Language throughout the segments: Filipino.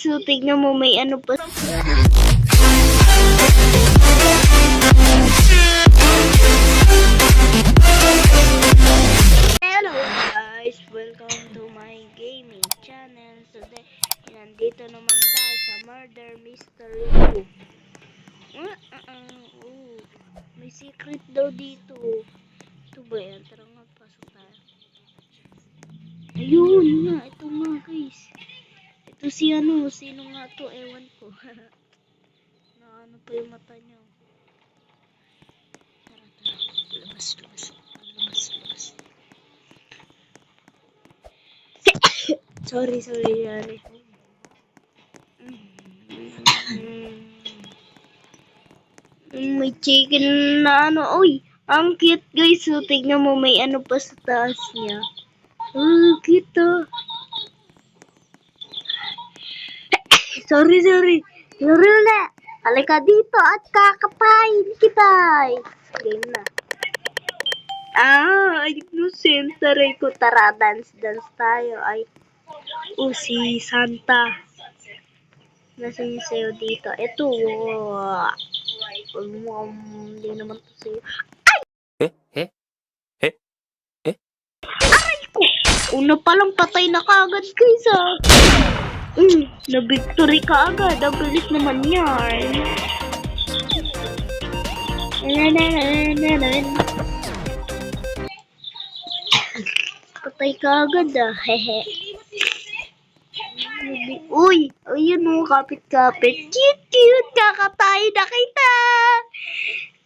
So, tignan mo, may ano pa. Hello guys! Welcome to my gaming channel. Today, nandito naman tayo sa Murder Mystery 2. May secret daw dito. Ito ba yan? Tara nga, pasok tayo. Ayun nga, ito nga guys. Ito si ano, sino nga to? Ewan ko. Na ano pa yung mata niya. Tara, tara. Labas. Sorry, yari. May chicken na ano. Uy, ang cute guys. So, tignan mo, may ano pa sa taas niya. Oh, cute oh. Sorry. Lorela, halika dito at kakapain kita. Game na. Innocent. Taray ko. Tara, dance tayo. Si Santa. Nasaan yung sayo dito? Ito. Hindi naman to sayo. Aray ko! Una palang patay na kaagad guys na-victory ka agad. Ang bilis naman yan. Patay ka agad hehe. Uy, ayun mo, kapit-kapit. Cute,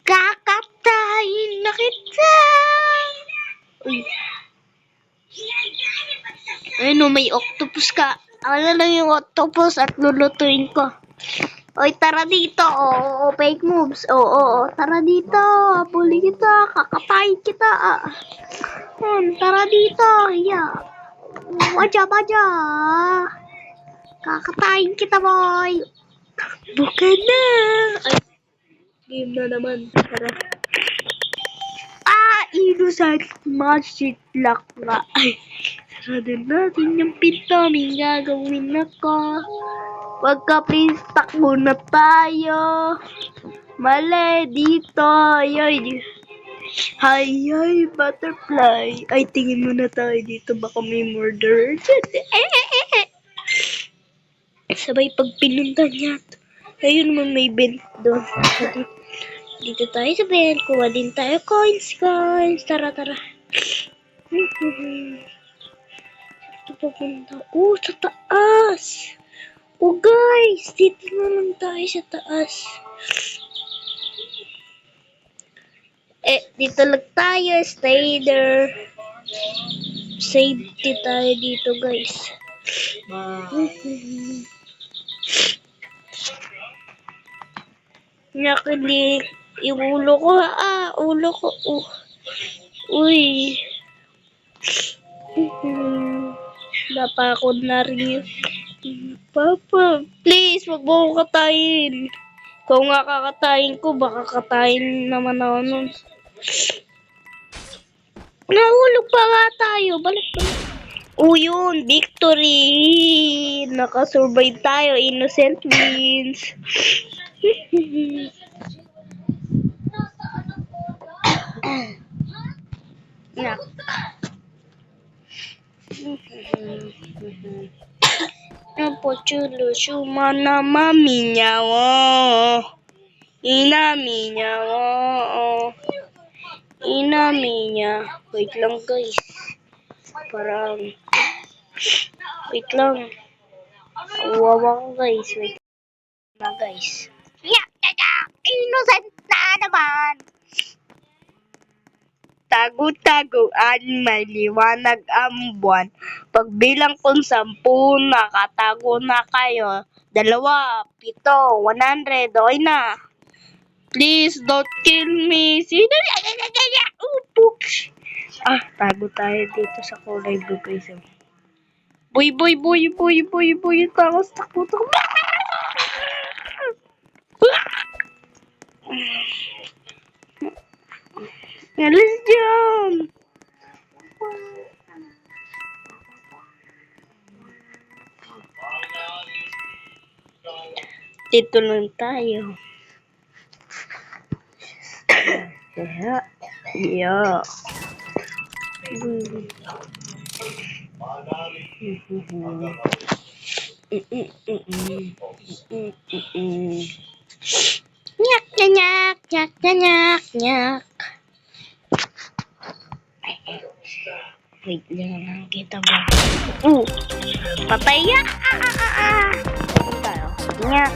kakatayin na kita. Uy. Ayun, may octopus ka. Ano lang yung octopus at lulutuin ko. Oy, tara dito. Fake moves. Tara dito. Puli kita. Kakatayin kita. Tara dito. Yeah. Baja. Kakatayin kita, boy. Bukan na. Game na naman. Tara. Innocent magic lock nga. Sarado natin yung pinto. May gagawin ako. Wagka please, takbo na tayo. Mali, dito. Ay, butterfly. Ay, tingin muna tayo dito. Baka may murderer. Sabay pag pinunta niya. Ayun mo, may belt doon. Dito tayo sa belt. Kuha din tayo coins. Tara. Ito papunta. Sa taas. Guys, dito naman tayo sa taas. Dito lang tayo. Stay there. Safety tayo dito, guys. Nakilig. Yung ulo ko, ulo ko. Uy. Napakod na rin. Papa, please, wag mo ko katayin. Kung nga kakatayin ko, baka katayin naman ako nun. Nahulog pa nga tayo. Balik. Yun, victory. Nakasurvive tayo. Innocent wins. Chulo, shumana mami nyawo. Ina minya. Wait lang guys. Wait lang. Wawa ko guys. Wait na guys. Innocent na naman. Tago-tagoan, may liwanag ang buwan. Pagbilang kung 10, nakatago na kayo. 2, 7, 100, okay na. Please don't kill me. Tago tayo dito sa kulay blue guys. Boy. Takbo. Alis dyan. Dito lang tayo. Yeah. Yeah. Nyak, nyak, nyak, nyak, nyak. Wait lang, kita ba? Patay ya! Saan tayo? Nyak.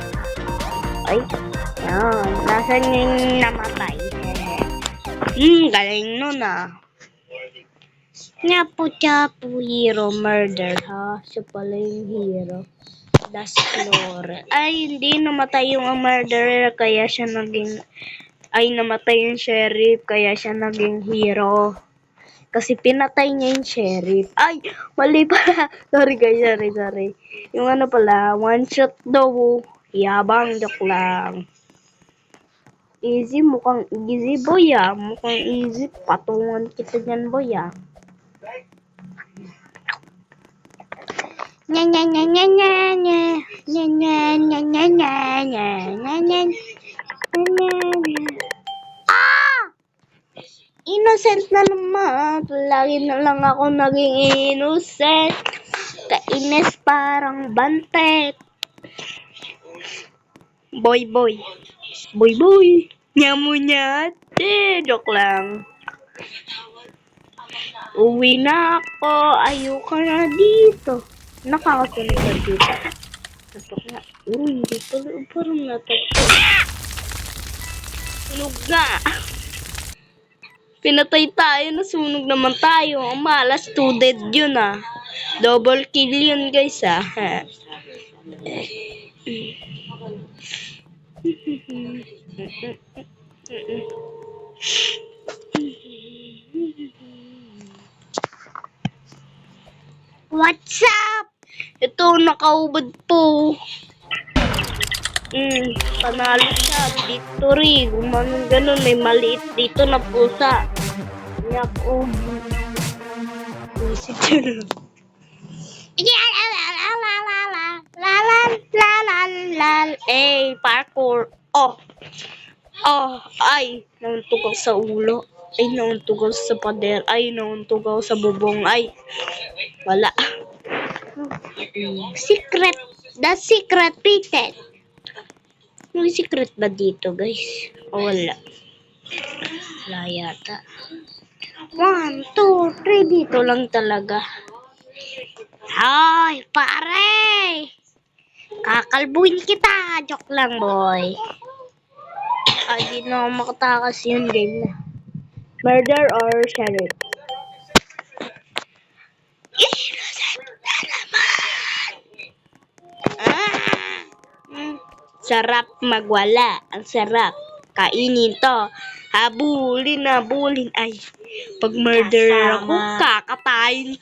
Ay, yan. Nasaan yung namatay? Galing nun Nyapo-chapo, hero, murder, ha? Siya pala yung hero. Das Flore. Ay, hindi namatay yung murderer, kaya siya naging... Ay, namatay yung sheriff, kaya siya naging hero. Kasi pinatay niya yung sheriff. Ay, mali pala. Sorry guys, sorry. Yung ano pala, one shot daw. Yabang, joke lang. Easy, mukhang easy boy Mukhang easy. Patungan kita dyan boy Nya nya nya nya nya nya nya nya nya nya nya nya nya nya Innocent na naman. Lagi na lang ako naging innocent. Kainis parang bantet. Boy. Nyate. Joke lang. Uwi na ako. Ayoko na dito. Nakakasunod na dito. Natok na. Hindi pala. Parang natok. Sunog na. Pinatay tayo. Nasunog naman tayo. Ang malas. 2 dead yun Double kill yun guys What's up? Ito, nakaubad po. Panalo siya. Victory. Ganun, may maliit dito na pusa. Yako. Isip yun. Parkour. Ay, nauntog sa ulo. Ay, nauntog sa pader. Ay, nauntog sa bubong. Ay, wala. Secret. The secret patent. May secret ba dito, guys? O wala? Wala yata. 1, 2, 3. Dito lang talaga. Hoy, pare! Kakalbuin kita. Joke lang, boy. Ay, di na ako makatakas yun game na. Murder or sheriff? Sarap magwala. Ang sarap. Kainin to. Habulin. Ay, pag murder ako, kakatayin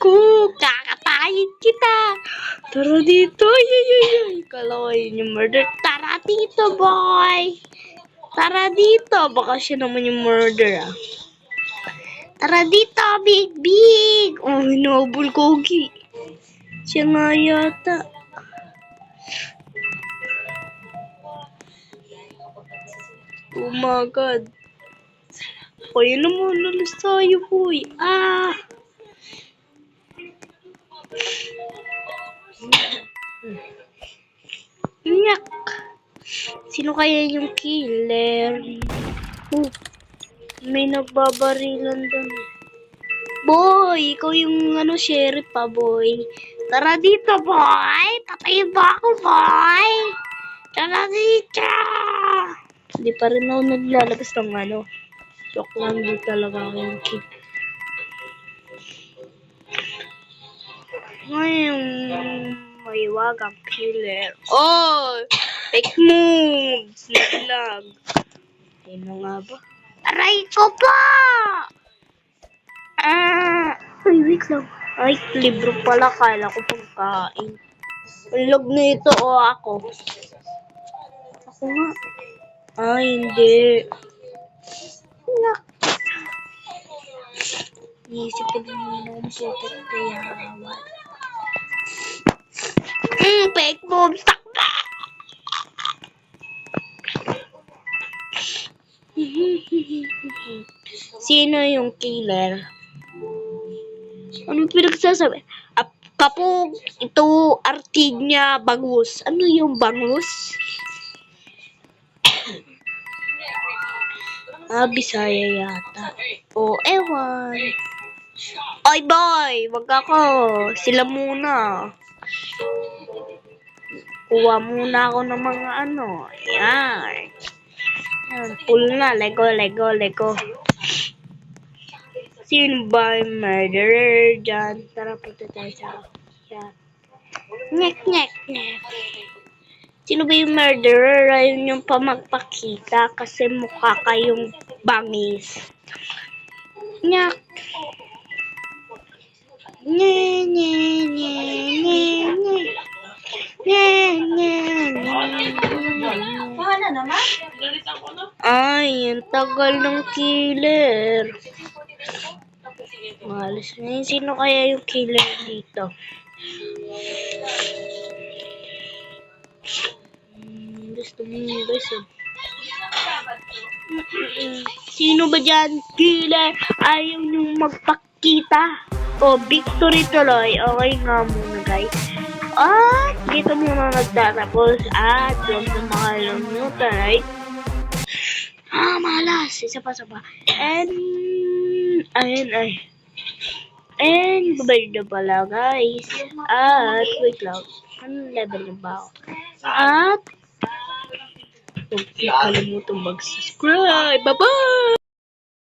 kita. Tara dito. Ay. Kalawain yung murder. Tara dito, boy. Tara dito. Baka siya naman yung murder Tara dito, big. Oh, hinabol kogi. Siya nga yata. Oh my God. Kaya naman, nalas tayo, boy. Nyak. Sino kaya yung killer? May nagbabarilan doon. Boy, ikaw yung sheriff boy. Tara dito, boy. Patayin ba ako, boy? Tara dito. Hindi pa rin ako naglalabas ng Joke lang, di talaga ako yung kid. Ngayon, may wagang killer. Oh! Fake moves! Naglag. Ano nga ba? Aray ko po! Ay, wait lang. Ay, libro pala. Kala ko pagkain. Ulog na ito ako. Ako nga. Ay, hindi. Iisip ko din yung putot kaya fake moves. Takba! Sino yung killer? Ano pinagsasabi? Kapog, ito, Artinya, bangus. Ano yung bangus? Bisaya yata. Ewan. Oy boy, wag ako. Sila muna. Kuha muna ako ng mga ano. Yan. Yan, full na. Lego. Sino ba yung murderer dyan? Tara, punta tayo sa... Yan. Nyek. Sino ba yung murderer? Ayun yung pamagpakita kasi mukha kayong bangis. Nyak. Ay, ang tagal ng killer. Malas na yun. Sino kaya yung killer dito? Gusto mo yung guys Sino ba dyan? Killer! Ayaw nyung magpakita. Victory tuloy. Okay nga muna guys. Dito muna nagtatapos. Huwag na makalimutan, right? Malas. Isa pa. And babay na pala guys. Wait lang. Anong level na ba ako? Huwag kalimutan mag-subscribe. Bye-bye!